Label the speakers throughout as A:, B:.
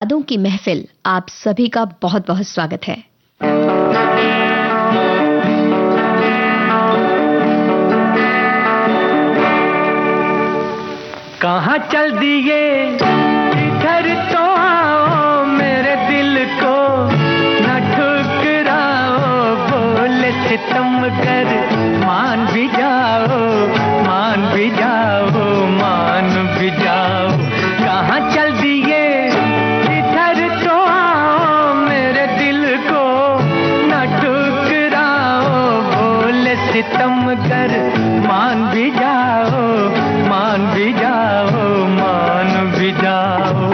A: यादों की महफिल आप सभी का बहुत बहुत स्वागत है।
B: कहाँ चल दिए इधर तो आओ, मेरे दिल को न ठुकराओ, बोले सितम कर मान भी जाओ, मान भी जाओ, मान भी जाओ। कहाँ चल दिए इधर तो आओ, मेरे दिल को न ठुकराओ, बोले सितम कर मान भी जाओ, मान भी जाओ, मान भी जाओ।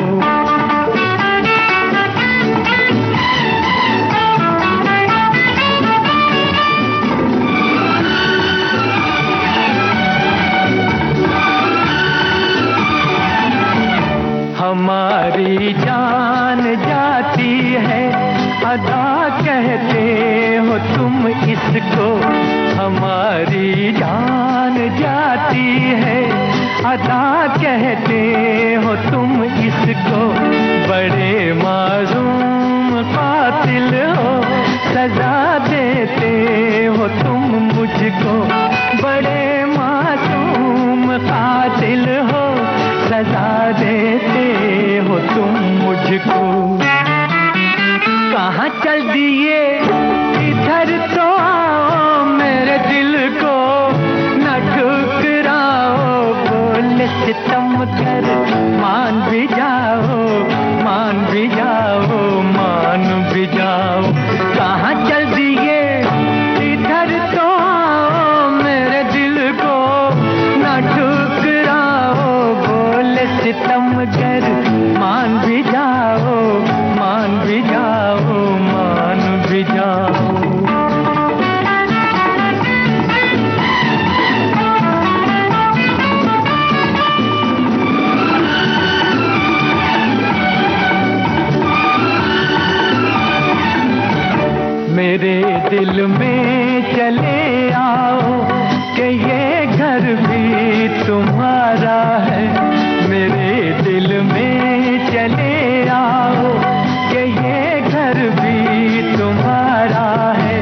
B: हमारी जान जाती है अदा कहते हो तुम इसको, हमारी जान जाती है अदा कहते हो तुम इसको। बड़े मासूम कातिल हो, सजा देते हो तुम मुझको, बड़े मासूम कातिल हो, सजा देते हो तुम मुझको। कहाँ चल दिए इधर तो आओ, मेरे दिल को न ठुकराओ, बोले सितम कर मान भी जाओ, मान भी जाओ, मान भी जाओ। कहाँ चल दिए इधर तो आओ, मेरे दिल को न ठुकराओ, बोले सितम कर मान भी जाओ, मान भी जाओ, मान भी जाओ। मेरे दिल में चले आओ कि ये घर भी तुम्हारा है, मेरे दिल में चले आओ कि ये घर भी तुम्हारा है।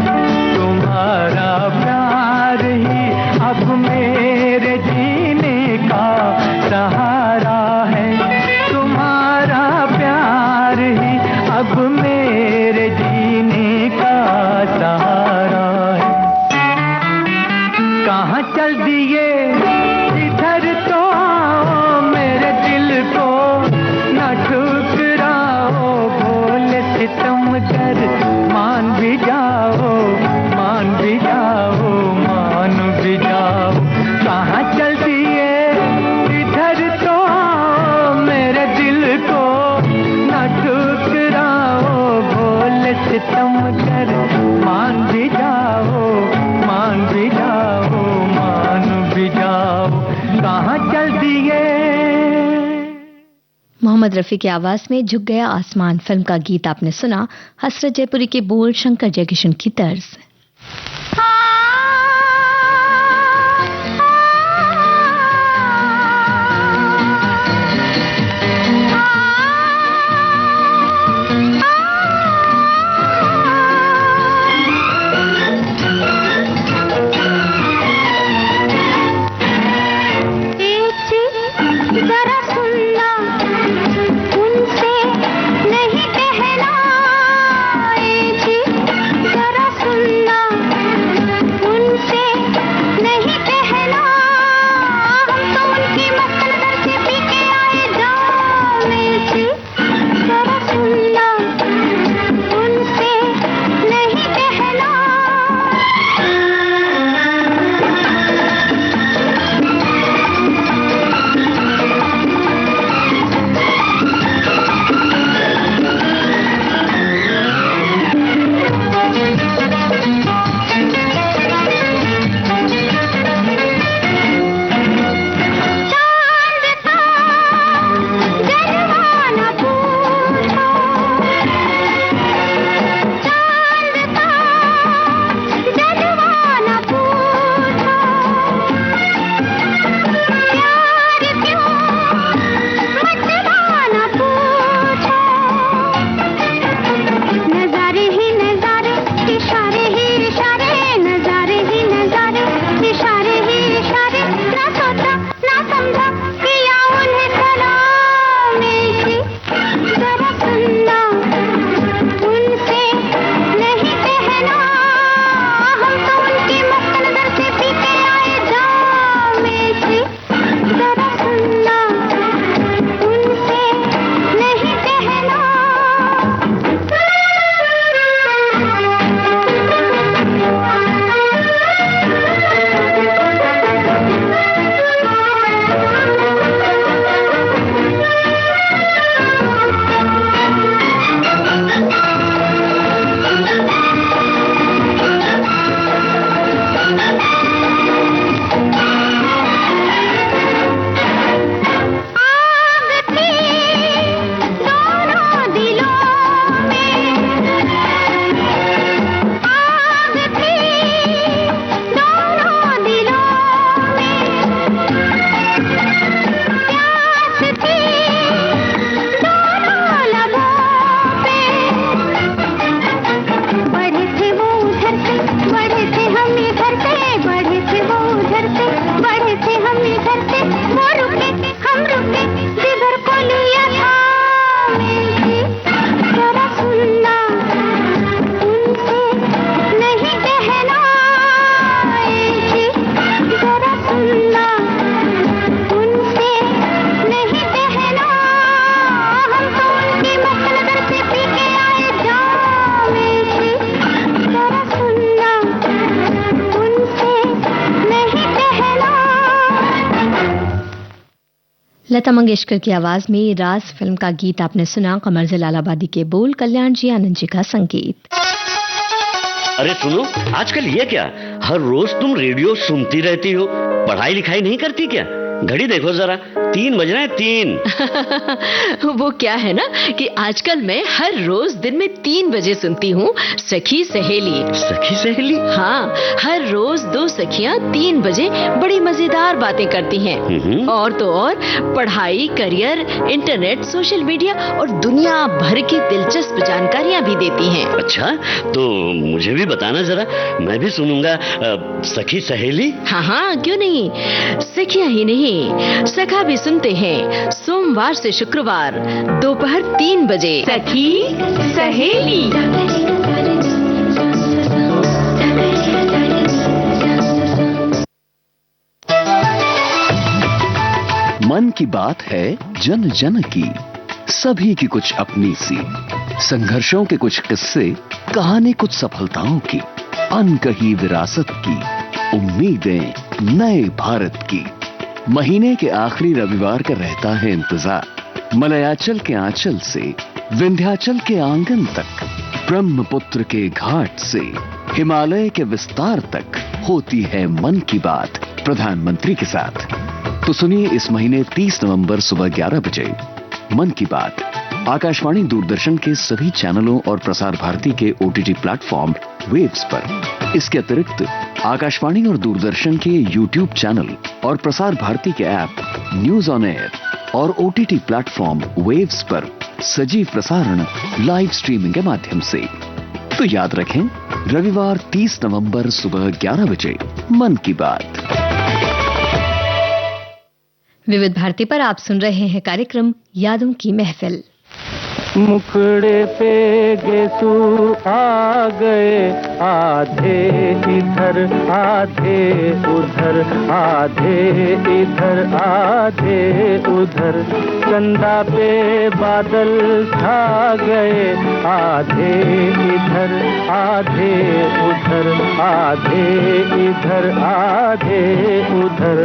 B: तुम्हारा प्यार ही अब मेरे जीने का सहारा है, तुम्हारा प्यार ही अब मेरे जीने का सहारा है। कहाँ चल दिए इधर तो आओ, मेरे दिल को न ठुकराओ, बोले सितम कर मान भी जाओ, मान भी जाओ, मान भी जाओ। कहाँ चल दिए इधर तो आओ, मेरे दिल को न ठुकराओ, बोले सितम कर मान भी जाओ, मान भी जाओ, मान भी जाओ। कहाँ चल दिए।
A: मोहम्मद रफी की आवाज में झुक गया आसमान फिल्म का गीत आपने सुना। हसरत जयपुरी के बोल, शंकर जयकिशन की तर्ज।
C: नहीं कहना, जरा सुनना।
A: लता मंगेशकर की आवाज में राज फिल्म का गीत आपने सुना। कमर जलाल आबादी के बोल, कल्याण जी आनंद जी का संगीत।
C: अरे सुनो, आजकल ये क्या, हर रोज तुम रेडियो सुनती रहती हो, पढ़ाई लिखाई नहीं करती क्या? घड़ी देखो जरा, 3 बज रहे हैं, 3।
D: वो क्या है ना कि आजकल मैं हर रोज दिन में 3 बजे सुनती हूँ सखी सहेली।
C: सखी सहेली?
D: हाँ, हर रोज 2 सखियाँ 3 बजे बड़ी मजेदार बातें करती हैं। और तो और पढ़ाई, करियर, इंटरनेट, सोशल मीडिया और दुनिया भर की दिलचस्प जानकारियाँ भी देती हैं।
C: अच्छा, तो मुझे भी बताना जरा, मैं भी सुनूंगा सखी सहेली।
D: हाँ, क्यों नहीं। सखियाँ ही नहीं, सखा भी सुनते हैं सोमवार से शुक्रवार दोपहर 3 बजे। सखी सहेली।
E: मन की बात है जन जन की, सभी की कुछ अपनी सी, संघर्षों के कुछ किस्से, कहानी कुछ सफलताओं की, अनकही विरासत की, उम्मीदें नए भारत की। महीने के आखिरी रविवार का रहता है इंतजार। मलयाचल के आंचल से विंध्याचल के आंगन तक, ब्रह्मपुत्र के घाट से हिमालय के विस्तार तक होती है मन की बात प्रधानमंत्री के साथ। तो सुनिए इस महीने 30 नवंबर सुबह 11 बजे मन की बात आकाशवाणी दूरदर्शन के सभी चैनलों और प्रसार भारती के OTT प्लेटफॉर्म वेव्स पर। इसके अतिरिक्त आकाशवाणी और दूरदर्शन के YouTube चैनल और प्रसार भारती के ऐप न्यूज ऑन एयर और OTT प्लेटफॉर्म वेव्स पर सजीव प्रसारण लाइव स्ट्रीमिंग के माध्यम से। तो याद रखें, रविवार 30 नवंबर सुबह 11 बजे मन की बात।
A: विविध भारती पर आप सुन रहे हैं कार्यक्रम यादों की महफिल।
B: मुखड़े पे गेसु आ गए, आधे इधर आधे उधर, आधे इधर आधे उधर, चंदा पे बादल छा गए, आधे इधर आधे उधर, आधे इधर आधे उधर।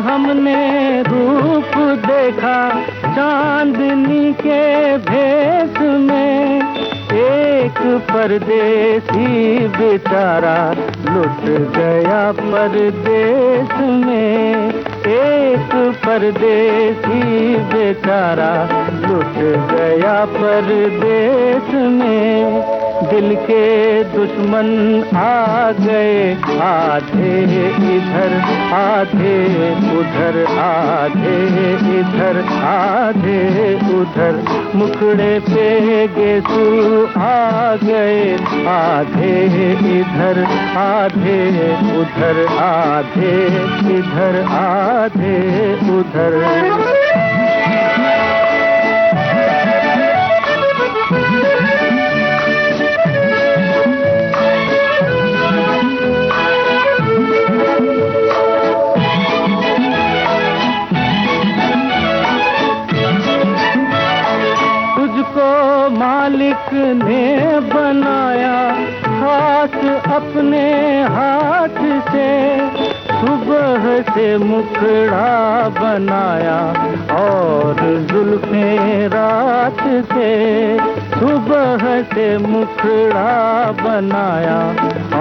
B: हमने रूप देखा चांदनी के भेष में, एक परदेसी बेचारा लुट गया परदेश में, एक परदेसी बेचारा लुट गया परदेश में। दिल के दुश्मन आ गए, आधे इधर आधे उधर, आधे इधर आधे उधर, मुखड़े पे गेसु आ गए, आधे इधर आधे उधर, आधे इधर आधे उधर। मालिक ने बनाया खास अपने हाथ से, सुबह से मुखड़ा बनाया और जुल्फें रात से, सुबह से मुखड़ा बनाया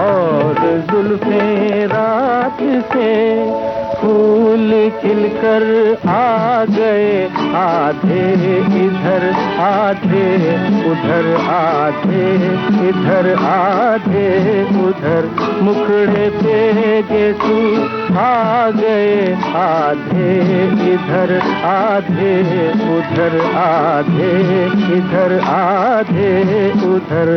B: और जुल्फें रात से। फूल खिलकर आ गए, आधे इधर आधे उधर, आधे इधर आधे उधर, मुखड़े पे गेसु आ गए, आधे इधर आधे उधर, आधे इधर आधे उधर।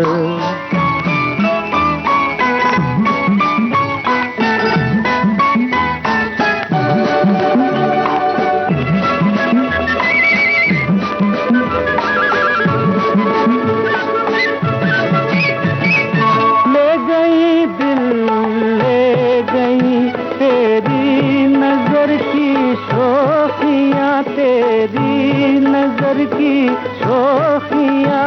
B: तेरी नजर की शोखियाँ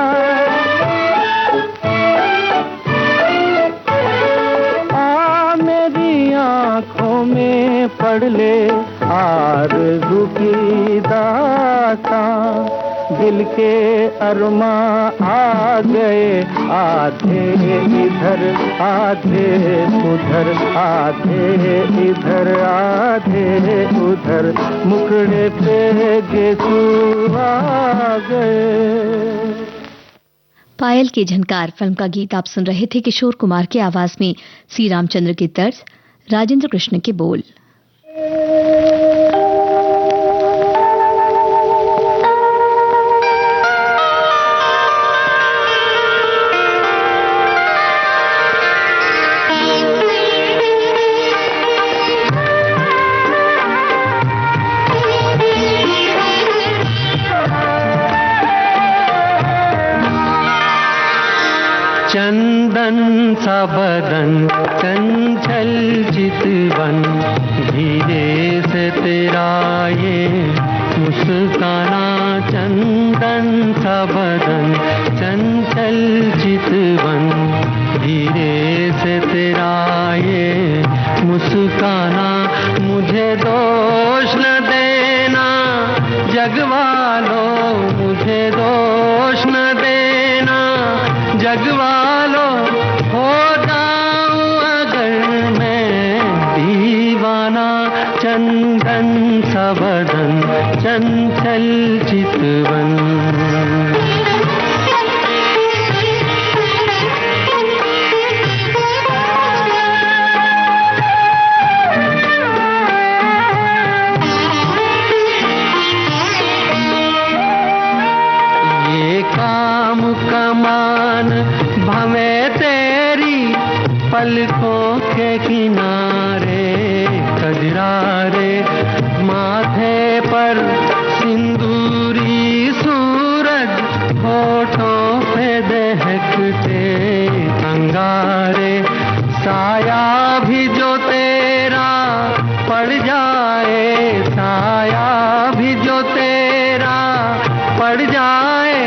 B: पढ़ ले आरज़ू की दास्तां। दिल के अरमां आ गए, आधे इधर आधे उधर, आधे इधर आधे उधर, मुखड़े पे गेसू आ गए।
A: पायल की झनकार फिल्म का गीत आप सुन रहे थे। किशोर कुमार की आवाज में सी रामचंद्र की तर्ज, राजेंद्र कृष्ण के बोल।
B: चंदन सा बदन चंचल चितवन, धीरे से तेरा ये मुस्काना। चंदन सा बदन चंचल चितवन, धीरे से तेरा ये मुस्काना। मुझे दोष न देना जगवालों, मुझे दोष न देना जगवालों, हो जाऊं अगर मैं दीवाना। चंदन सा बदन चंचल चितवन। पलकों के किनारे कजरारे, माथे पर सिंदूरी सूरज, होठों पे दहकते अंगारे। साया भी जो तेरा पड़ जाए, साया भी जो तेरा पड़ जाए,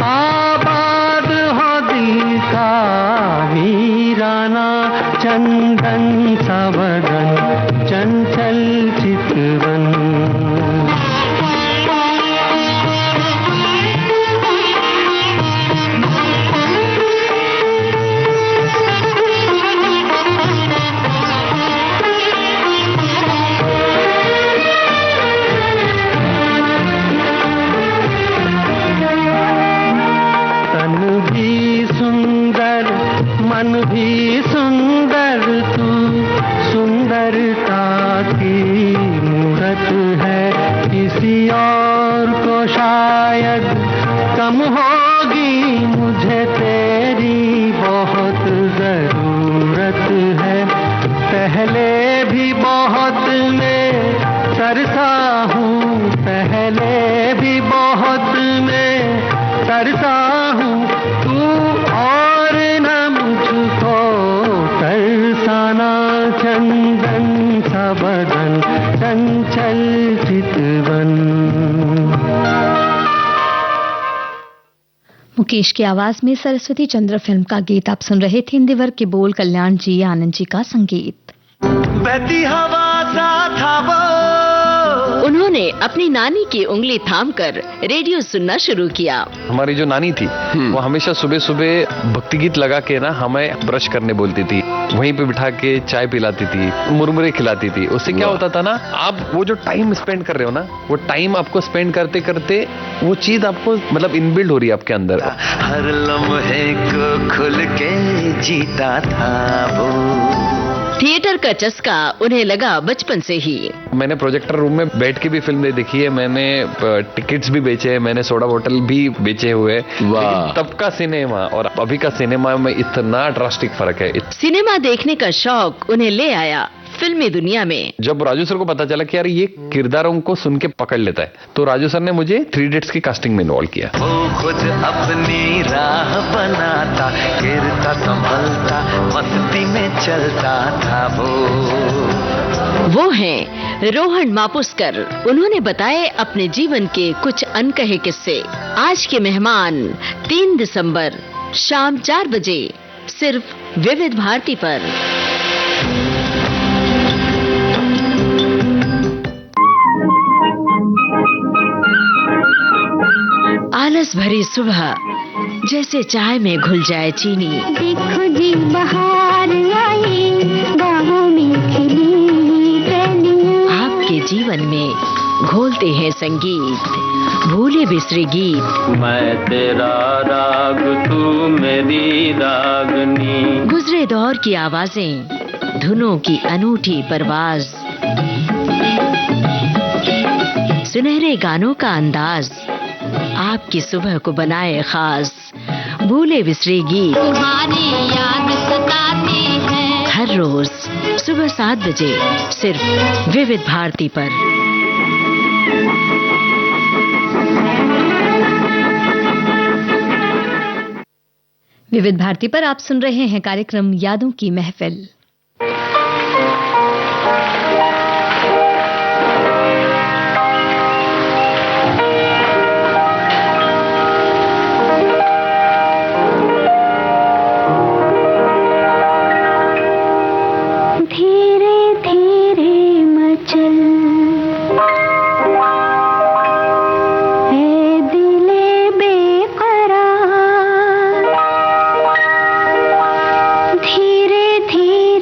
B: आबाद हो दिल का वीराना। चंदन सा बदन चंचल चितवन। तन भी सुंदर मन भी सुंदर, तू सुंदरता की मूरत है। किसी और को शायद कम होगी, मुझे तेरी बहुत जरूरत है। पहले भी बहुत मैं तरसा हूँ, पहले भी बहुत मैं तरसा हूँ, तू और न मुझको तरसाना। चंदन सा बदन चंचल चितवन।
A: मुकेश की आवाज में सरस्वती चंद्र फिल्म का गीत आप सुन रहे थे। हिंदी वर्ग के बोल कल्याण जी, आनंद जी का संगीत।
B: बहती हवा सा था वो,
D: उन्होंने अपनी नानी की उंगली थामकर रेडियो सुनना शुरू किया।
F: हमारी जो नानी थी वो हमेशा सुबह सुबह भक्ति गीत लगा के ना हमें ब्रश करने बोलती थी, वहीं पे बिठा के चाय पिलाती थी, मुरमुरे खिलाती थी। उससे क्या होता था ना, आप वो जो टाइम स्पेंड कर रहे हो ना, वो टाइम आपको स्पेंड करते करते वो चीज आपको मतलब इनबिल्ड हो रही है आपके अंदर।
G: हर लम्हे को खुल के जीता था वो।
D: थिएटर का चस्का उन्हें लगा बचपन से ही।
F: मैंने प्रोजेक्टर रूम में बैठ के भी फिल्म देखी है, मैंने टिकट्स भी बेचे हैं, मैंने सोडा बोतल भी बेचे हुए। वाह। तब का सिनेमा और अभी का सिनेमा में इतना ड्रास्टिक फर्क है।
D: सिनेमा देखने का शौक उन्हें ले आया फिल्मी दुनिया में।
F: जब राजू सर को पता चला कि यार ये किरदारों को सुन के पकड़ लेता है, तो राजू सर ने मुझे 3 इडियट्स की कास्टिंग में इन्वॉल्व किया।
G: वो खुद अपनी राह बनाता, गिरता संभलता, मस्ती में चलता था वो
D: हैं रोहन मापुस्कर। उन्होंने बताए अपने जीवन के कुछ अनकहे किस्से। आज के मेहमान 3 दिसंबर शाम 4 बजे सिर्फ विविध भारती पर। उमस भरी सुबह जैसे चाय में घुल जाए चीनी।
H: देखो जी बहार आई, बाहों में खिली कलियां।
D: आपके जीवन में घोलते हैं संगीत, भूले बिसरे गीत।
B: मैं तेरा राग, तू मेरी रागनी।
D: गुजरे दौर की आवाजें, धुनों की अनूठी परवाज, सुनहरे गानों का अंदाज आपकी सुबह को बनाए खास। भूले बिसरे गीत
H: तुम्हारी याद सताती है।
D: हर रोज सुबह 7 बजे सिर्फ विविध भारती पर।
A: विविध भारती पर आप सुन रहे हैं कार्यक्रम यादों की महफिल।
H: धीरे धीरे मचल है दिले बेकरार। धीरे धीरे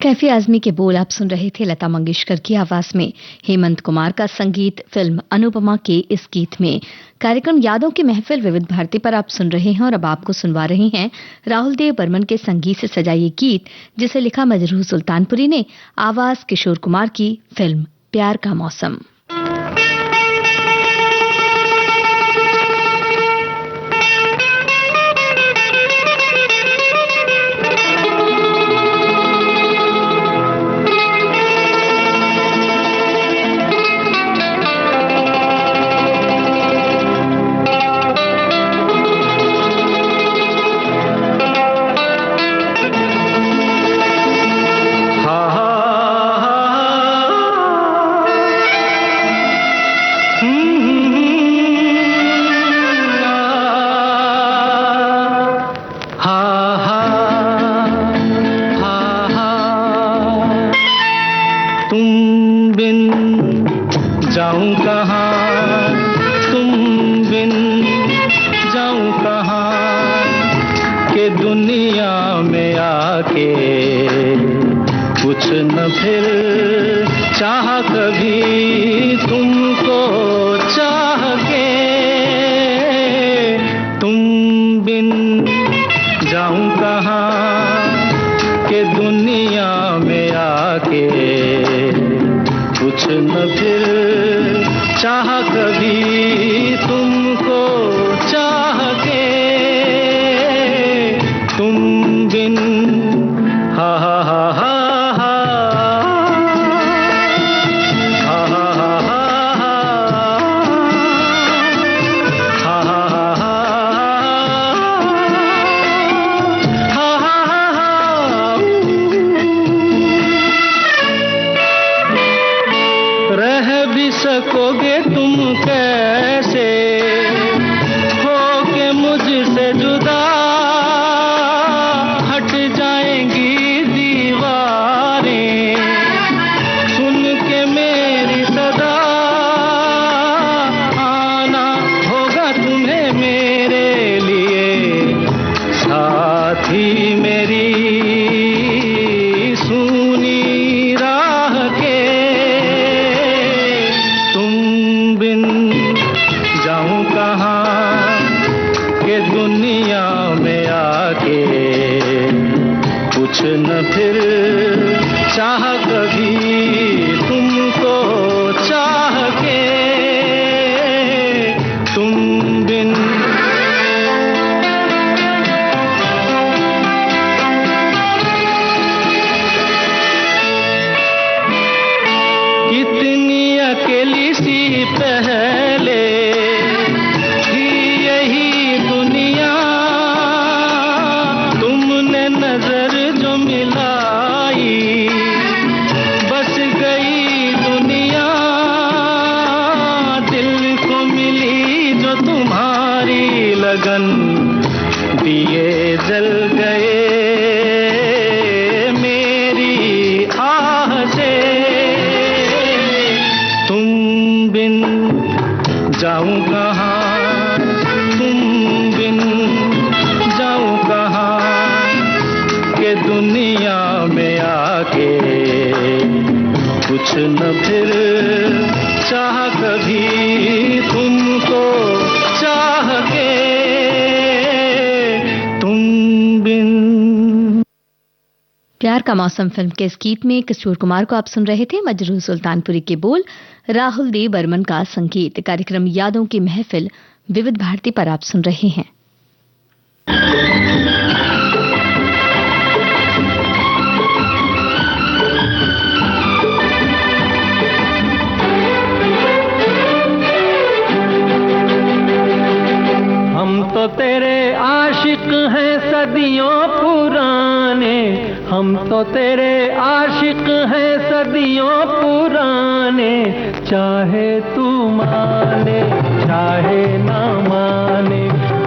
A: कैफी आजमी के बोल आप सुन रहे थे लता मंगेशकर की आवाज में हेमंत कुमार का संगीत फिल्म अनुपमा के इस गीत में। कार्यक्रम यादों की महफिल विविध भारती पर आप सुन रहे हैं और अब आपको सुनवा रहे हैं राहुल देव बर्मन के संगीत से सजा ये गीत जिसे लिखा मजरूह सुल्तानपुरी ने, आवाज किशोर कुमार की, फिल्म प्यार का मौसम। प्यार का मौसम फिल्म के इस गीत में किशोर कुमार को आप सुन रहे थे। मजरूह सुल्तानपुरी के बोल, राहुल देव बर्मन का संगीत। कार्यक्रम यादों की महफिल विविध भारती पर आप सुन रहे हैं।
B: हम तो तेरे आशिक हैं सदियों पुराने, हम तो तेरे आशिक हैं सदियों पुराने, चाहे तू माने चाहे ना माने,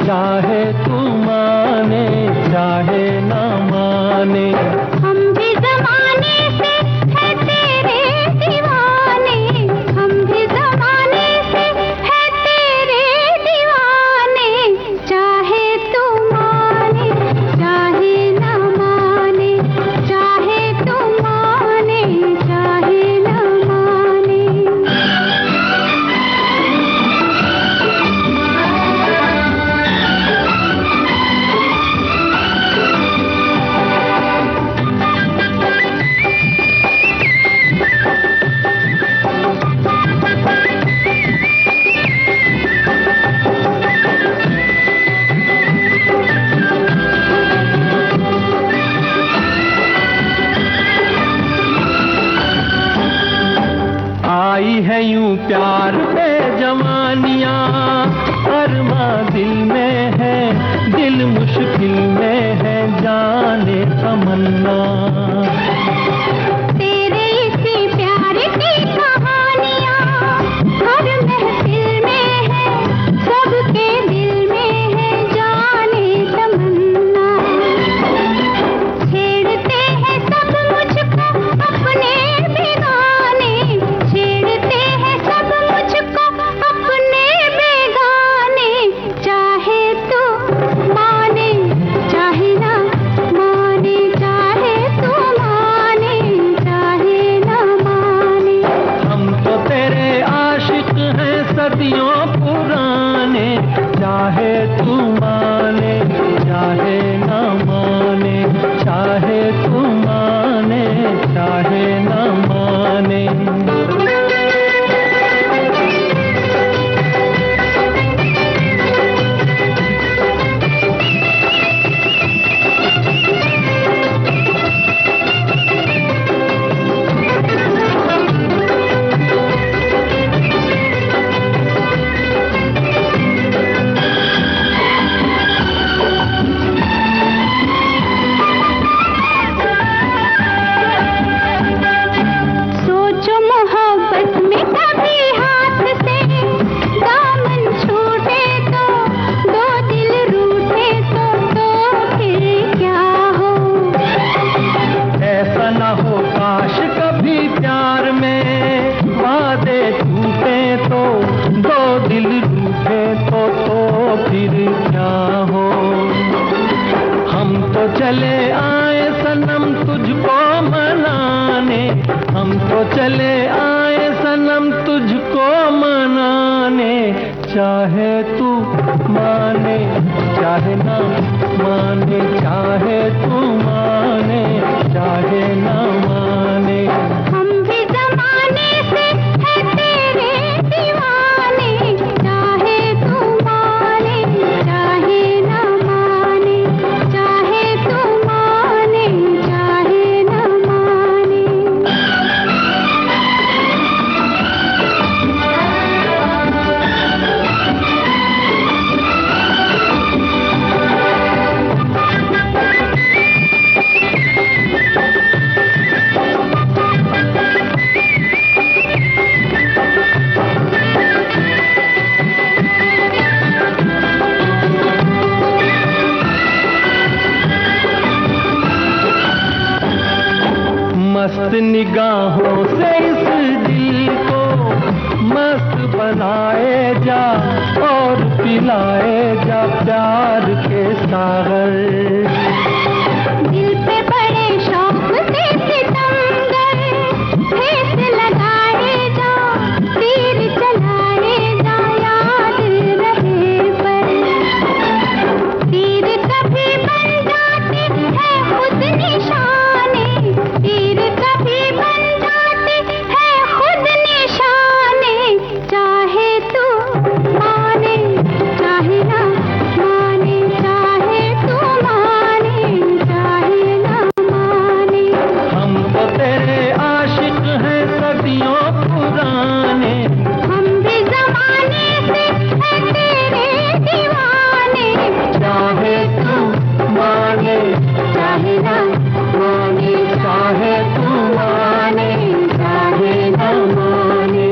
B: चाहे तू माने चाहे ना माने।
H: हम भी ज़माने से है तेरे दीवाने, हम भी ज़माने से है तेरे दीवाने, चाहे तू माने चाहे ना माने, चाहे तू माने
B: प्यार पे जवानियां, अरमा दिल में है, दिल मुश्किल में है, जाने तमन्ना।
H: तेरे इसी प्यार की कहानियां हर महफिल में है, सबके दिल में है, जाने तमन्ना। छेड़ते हैं सब मुझको अपने बेगाने, छेड़ते हैं सब मुझको अपने बेगाने, चाहे तो माने चाहे ना माने, चाहे तो माने चाहे ना माने।
B: हम तो तेरे आशिक हैं सदियों पुराने, चाहे तू माने चाहे ना माने, चाहे तू माने चाहे ना माने।
H: सोचो मोहब्बत में कभी हाथ से दामन छूटे तो, दो दिल रूठे तो फिर क्या हो।
B: ऐसा ना हो काश कभी प्यार में वादे टूटे तो, दो दिल रूठे तो फिर क्या हो। हम तो चले आए सनम तुझको मनाने, हम तो चले आए सनम तुझको मनाने, चाहे तू माने चाहे ना माने, चाहे तू माने चाहे ना माने।
H: हम भी जमाने से है तेरे दीवाने, चाहे तू माने चाहे ना माने, चाहे तू माने चाहे ना माने।
B: मस्त निगाहों से इस दिल को मस्त बनाए जा, और पिलाए जा प्यार के सागर।
H: दिल पे बड़े शौक से सितमगर ठेस लगाए जा, तीर चलाए जा, याद रहे पर। तीर कभी बन जाते हैं खुद निशाने, तीर कभी बन जाते हैं खुद निशाने, चाहे तू माने चाहे ना माने, चाहे तू माने चाहे ना माने।
B: हम तो तेरे आशिक हैं सदियों पुराने,
H: हम भी जमाने से है तेरे दीवाने,
B: चाहे तू माने
H: चाहे ना माने,
B: चाहे तू माने
H: चाहे ना माने।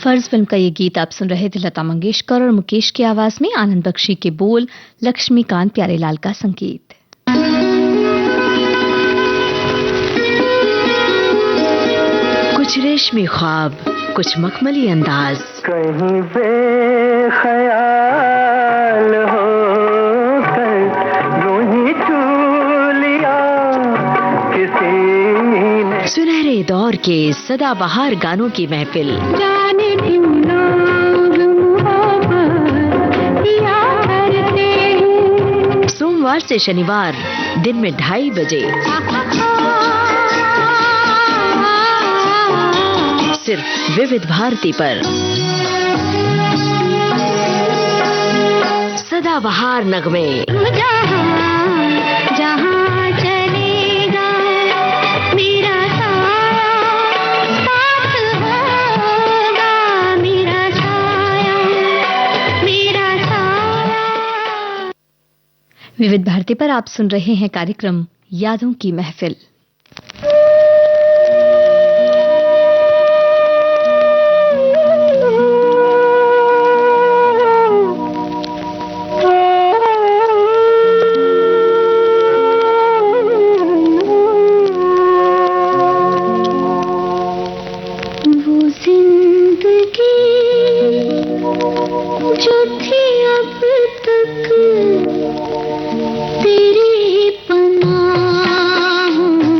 A: फर्ज फिल्म का ये गीत आप सुन रहे थे लता मंगेशकर और मुकेश की आवाज में, आनंद बख्शी के बोल, लक्ष्मीकांत प्यारेलाल का संगीत।
D: कुछ रेशमी ख्वाब, कुछ मखमली अंदाज,
B: कहीं बेख्याल हो कर यूं ही छू लिया किसी ने।
D: सुनहरे दौर के सदाबहार गानों की महफिल,
H: जाने क्यों लोग मोहब्बत किया करते हैं।
D: सोमवार से शनिवार दिन में 2:30 बजे, सिर्फ विविध भारती पर। सदाबहार नगमे,
H: जहाँ जहाँ चलेगा
A: विविध भारती पर आप सुन रहे हैं कार्यक्रम यादों की महफिल।
H: तेरी पनाहों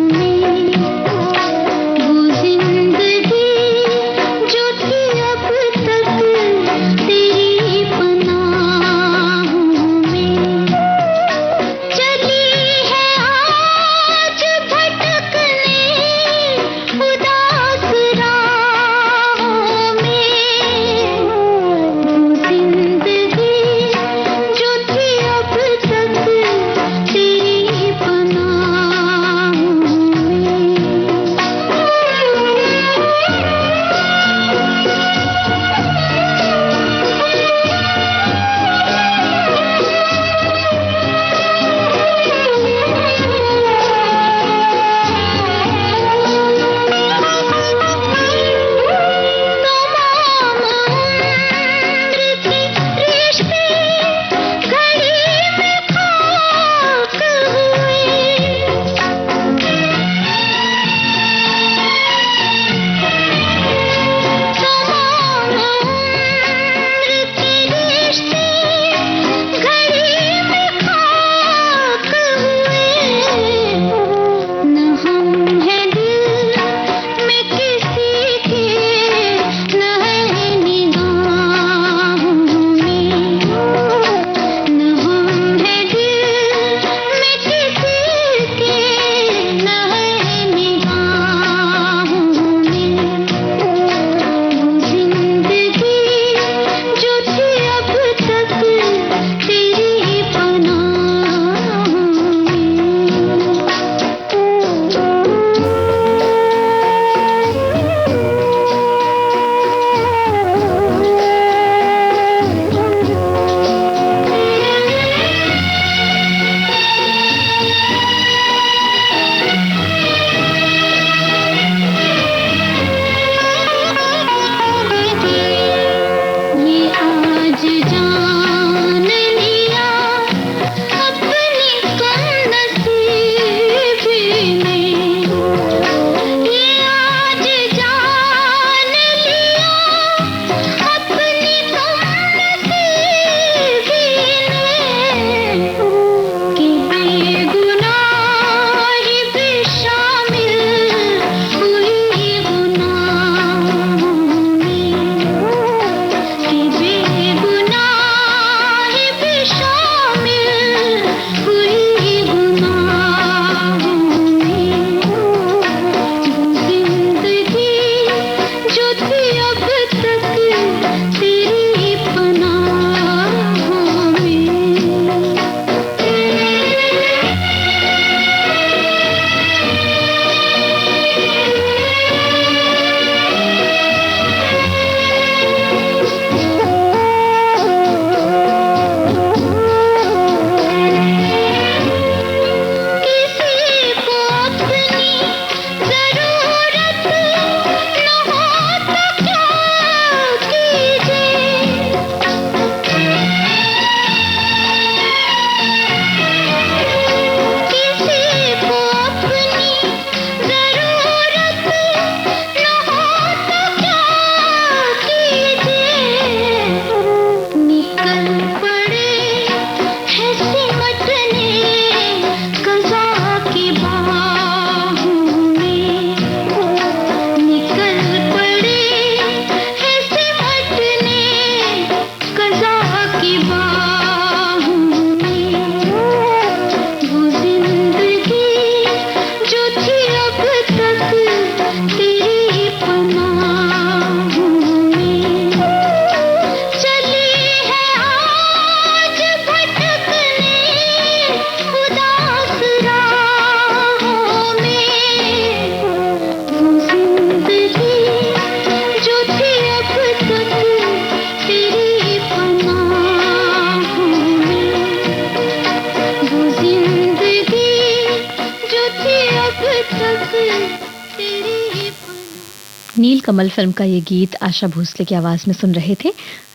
A: नील कमल फिल्म का ये गीत आशा भोसले की आवाज में सुन रहे थे।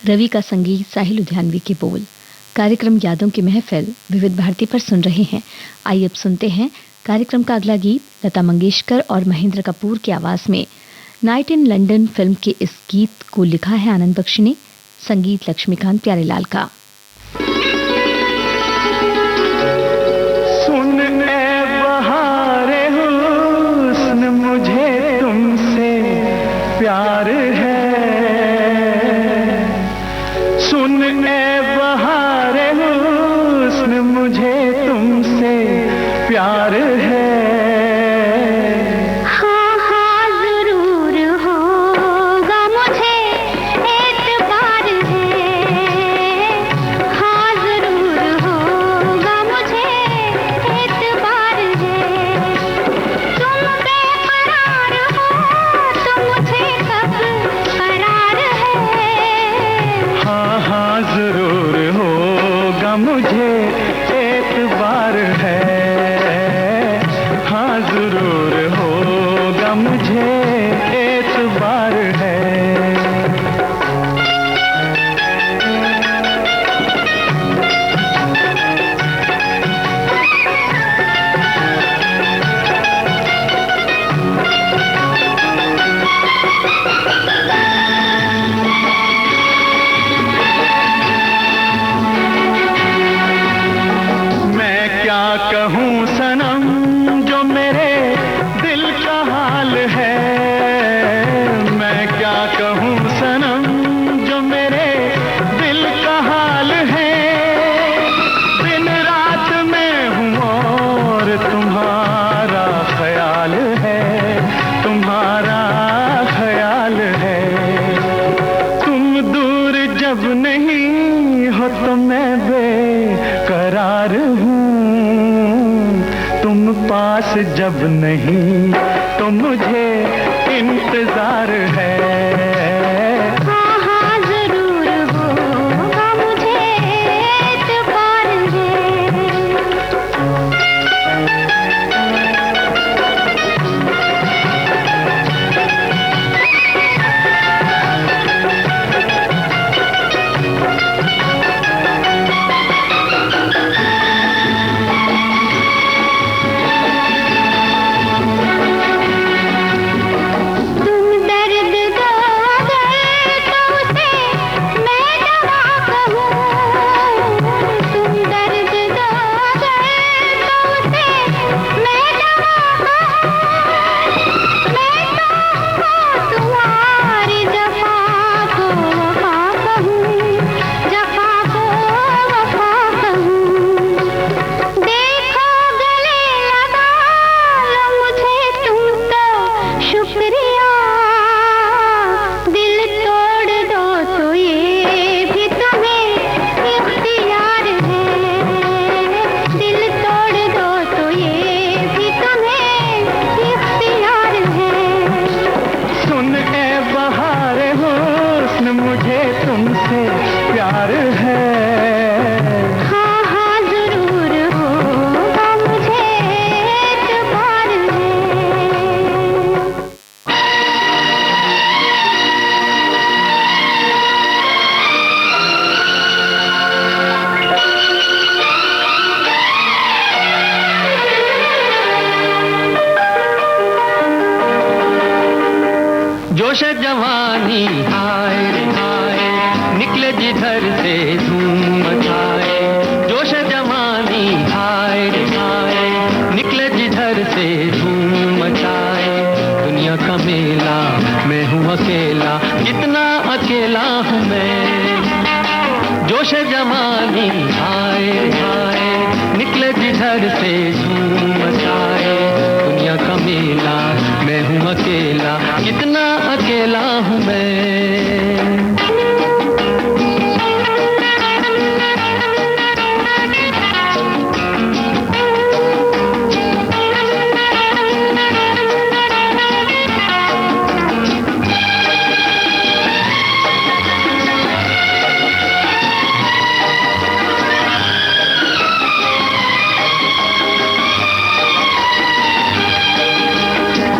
A: रवि का संगीत, साहिल लुधियानवी के बोल। कार्यक्रम यादों की महफिल विविध भारती पर सुन रहे हैं। आइए अब सुनते हैं कार्यक्रम का अगला गीत लता मंगेशकर और महेंद्र कपूर की आवाज में। नाइट इन लंदन फिल्म के इस गीत को लिखा है आनंद बख्शी ने, संगीत लक्ष्मीकांत प्यारेलाल का।
B: सुन ए बहारे हुस्न मुझे तुमसे प्यार है, सुन ए बहारे हुस्न मुझे तुमसे प्यार है। मुझे एतबार है, हाँ जरूर होगा मुझे एतबार है। कहूँ सनम जो मेरे दिल का हाल है, मैं क्या कहूँ सनम जो मेरे दिल का हाल है। दिन रात में हूँ और तुम्हारा ख्याल है, तुम्हारा ख्याल है। तुम दूर जब नहीं हो तो मैं बेकरार हूँ, तुम पास जब नहीं तो मुझे इंतजार है।
H: हाँ हाँ जरूर होगा मुझे एतबार
B: जोश जवानी हाय हाय निकले जिधर से धूम मचाए। जोश जवानी हाय हाय निकले जिधर से धूम मचाए। दुनिया का मेला मैं हूँ अकेला, कितना अकेला हूँ मैं। जोश जवानी हाय हाय निकले जिधर से धूम मचाए। दुनिया का मेला मैं हूँ अकेला, कितना अकेला हूँ मैं।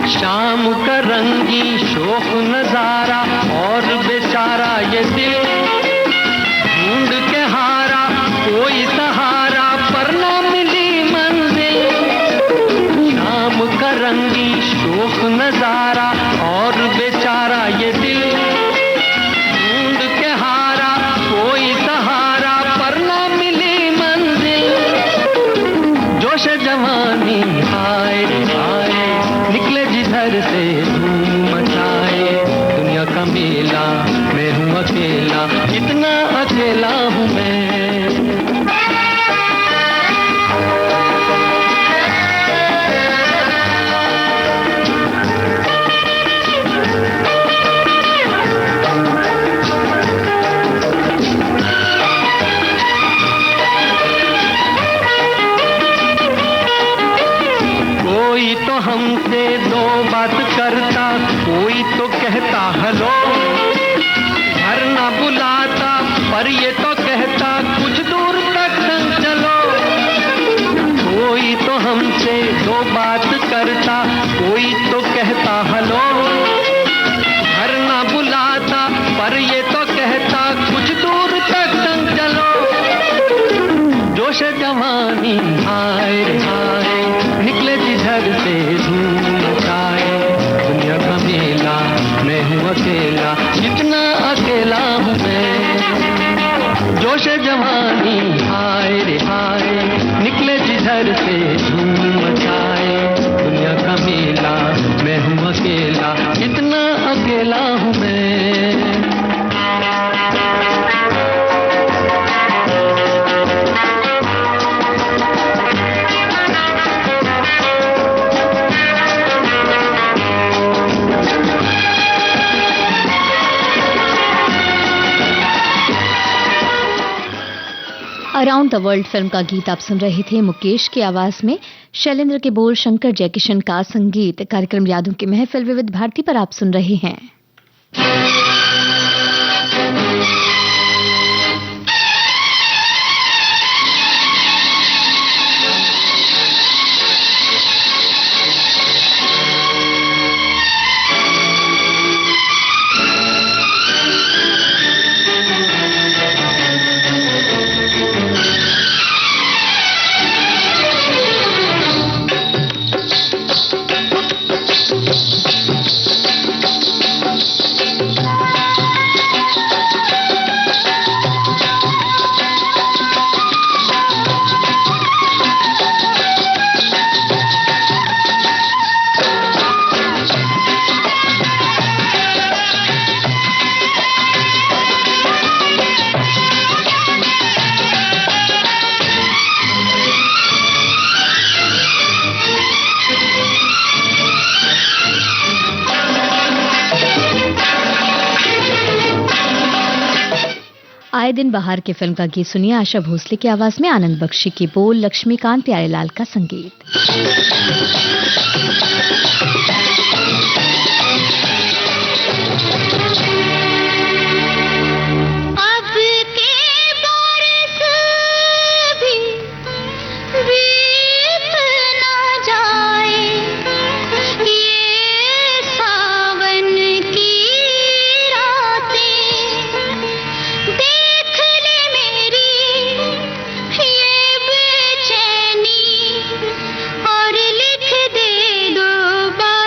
B: शाम का रंगी करंगी शोक नजारा और बेचारा ये दिल ढूंढ के हारा कोई सहारा पर ना मिली मंजिल। शाम करंगी शोक नजारा और बेचारा ये दिल ढूंढ के हारा कोई सहारा पर ना मिली मंजिल। जोश जवानी हाय रे हाय निकले जिधर से धूम मचाए। दुनिया का मेला मैं हूँ अकेला कितना अकेला हूँ मैं। कोई तो हमसे दो बात करता कोई तो कहता हेलो। घर ना बुलाता पर ये तो कहता कुछ दूर तक संग चलो। कोई तो हमसे दो बात करता कोई तो कहता हेलो। घर ना बुलाता पर ये तो कहता कुछ दूर तक संग चलो। जोश जवानी हाय रे हाय निकले जिधर से धूम मचाए। दुनिया का मेला मैं हूँ अकेला कितना अकेला हूँ मैं। जोश जवानी हाय रे हाय निकले जिधर से धूम मचाए। दुनिया का मेला मैं हूँ अकेला कितना अकेला हूँ मैं।
A: अराउंड द वर्ल्ड फिल्म का गीत आप सुन रहे थे मुकेश की आवाज में। शैलेंद्र के बोल, शंकर जयकिशन का संगीत। कार्यक्रम यादों की महफिल विविध भारती पर आप सुन रहे हैं। आए दिन बाहर के फिल्म का गीत सुनिए आशा भोसले की आवाज में। आनंद बख्शी की बोल, लक्ष्मीकांत प्यारेलाल का संगीत।
H: और लिख दे दो बार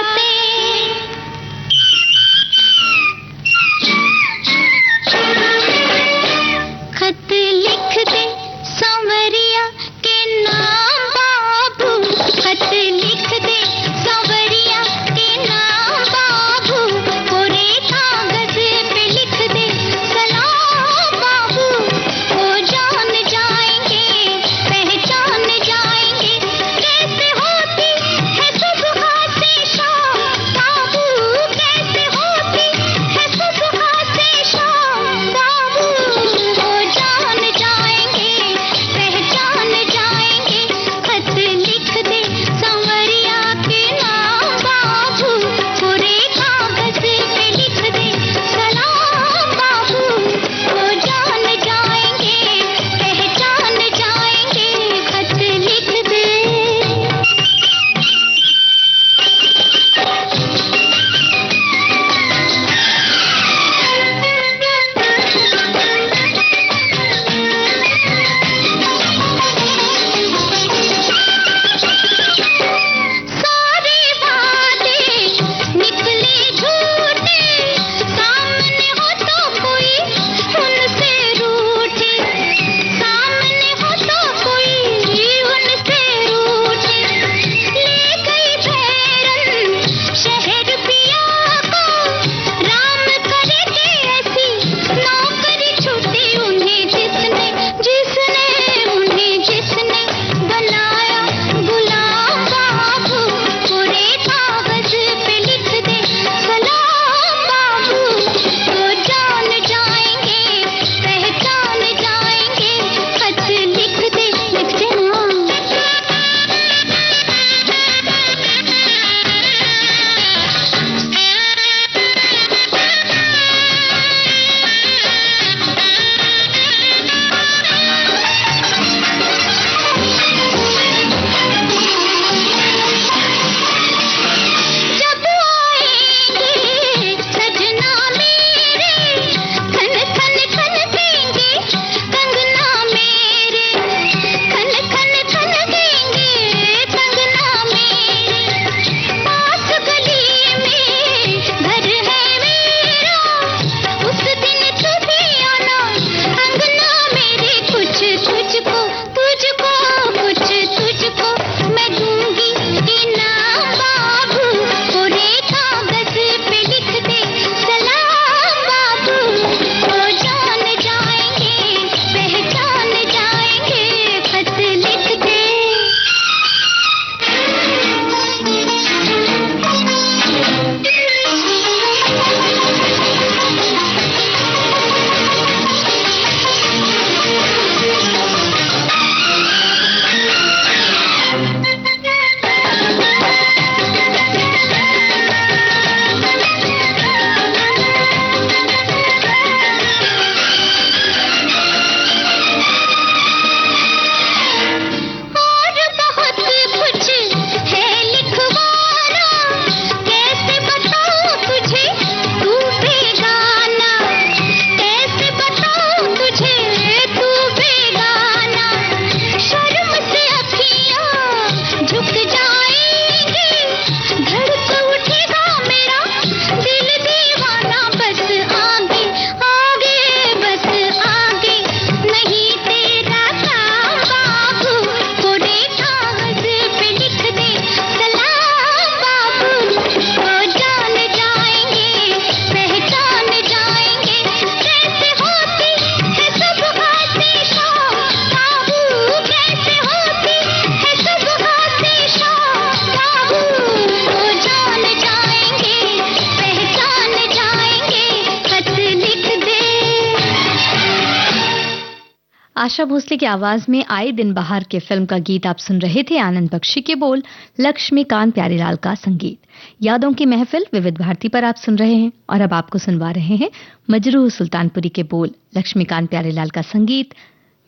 A: आशा भोसले की आवाज में आए दिन बाहर के फिल्म का गीत आप सुन रहे थे। आनंद बख्शी के बोल, लक्ष्मीकांत प्यारेलाल का संगीत। यादों की महफिल विविध भारती पर आप सुन रहे हैं और अब आपको सुनवा रहे हैं मजरूह सुल्तानपुरी के बोल, लक्ष्मीकांत प्यारेलाल का संगीत।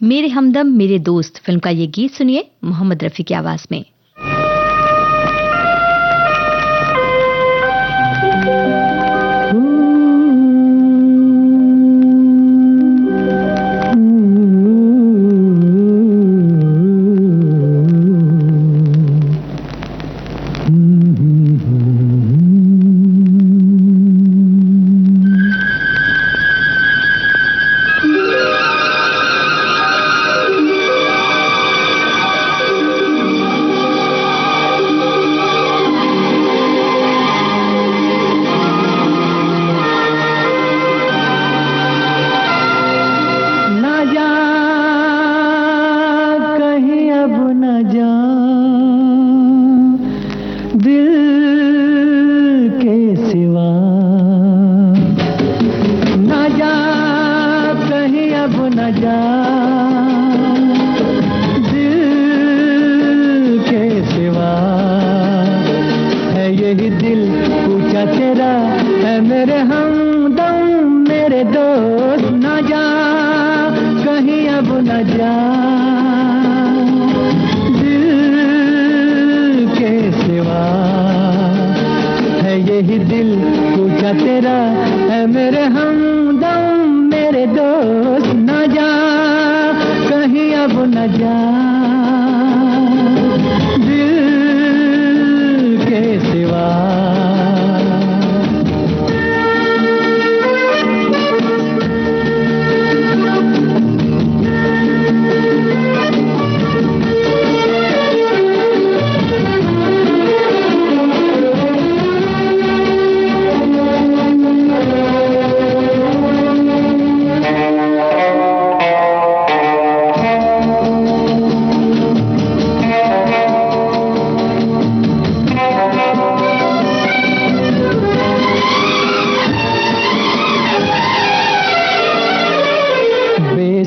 A: मेरे हमदम मेरे दोस्त फिल्म का ये गीत सुनिए मोहम्मद रफी की आवाज में।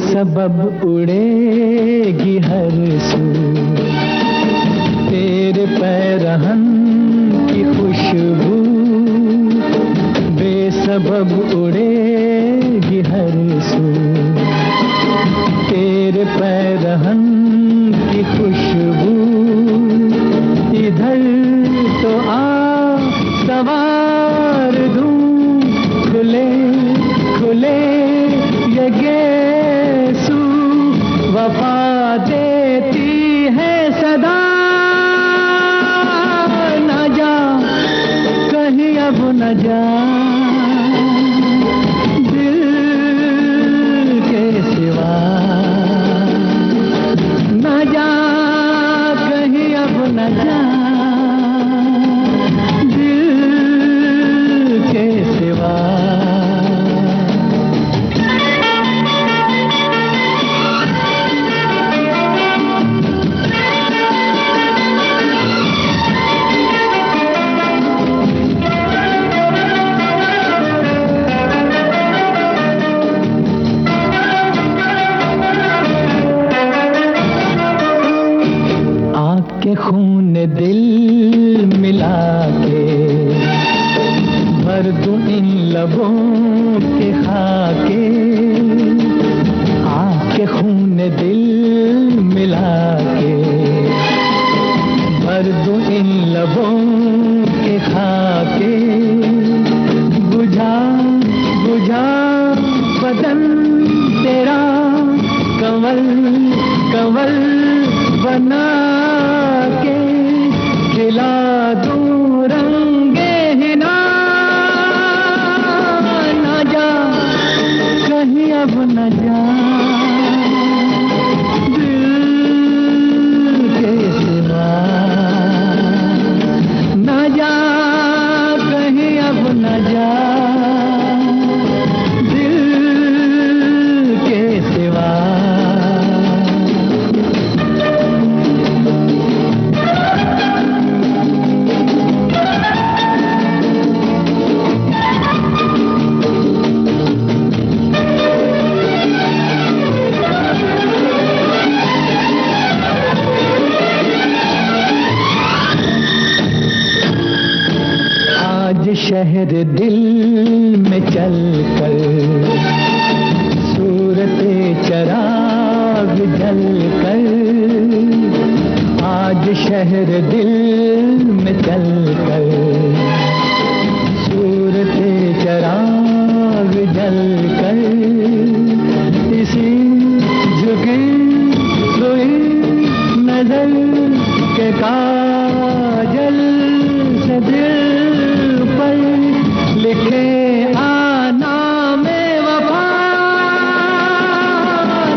B: सबब उड़ेगी हर सू तेरे पैरहन की खुशबू, बेसबब उड़ेगी हर सू तेरे पैरहन की खुशबू। इधर तो आ सवार दूं खुले खुले ये गेसू, वफा देती है सदा न जा कहीं अब न जा, दिल के सिवा न जा कहीं अब न जा, दिल के सिवा। खून दिल मिला के भर दूं इन लबों के खाके, आके खून दिल मिला के भर दूं इन लबों के खाके, बुझा बुझा बदन तेरा कंवल कंवल बना के, खिला दूं रंगे हिना, न जा कहीं अब न जा, दिल के सिवा न जा कहीं अब न जा, दिल के सिवा।
I: शहर दिल में चल कर सूरते चराग जल कर, आज शहर दिल में चल कर सूरते चराग जल कर, इसी झुकी हुई नजर के काजल से दिल पर लिखे आना में वफा,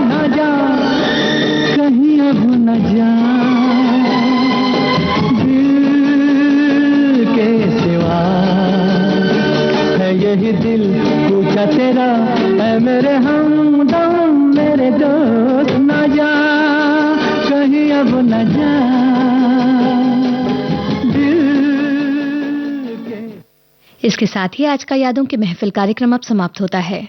I: न जा कहीं अब न जा दिल के सिवा, है यही दिल पूछा तेरा है मेरे हमदम मेरे दोस्त, न जा कहीं अब न जा।
A: इसके साथ ही आज का यादों की महफिल कार्यक्रम अब समाप्त होता है।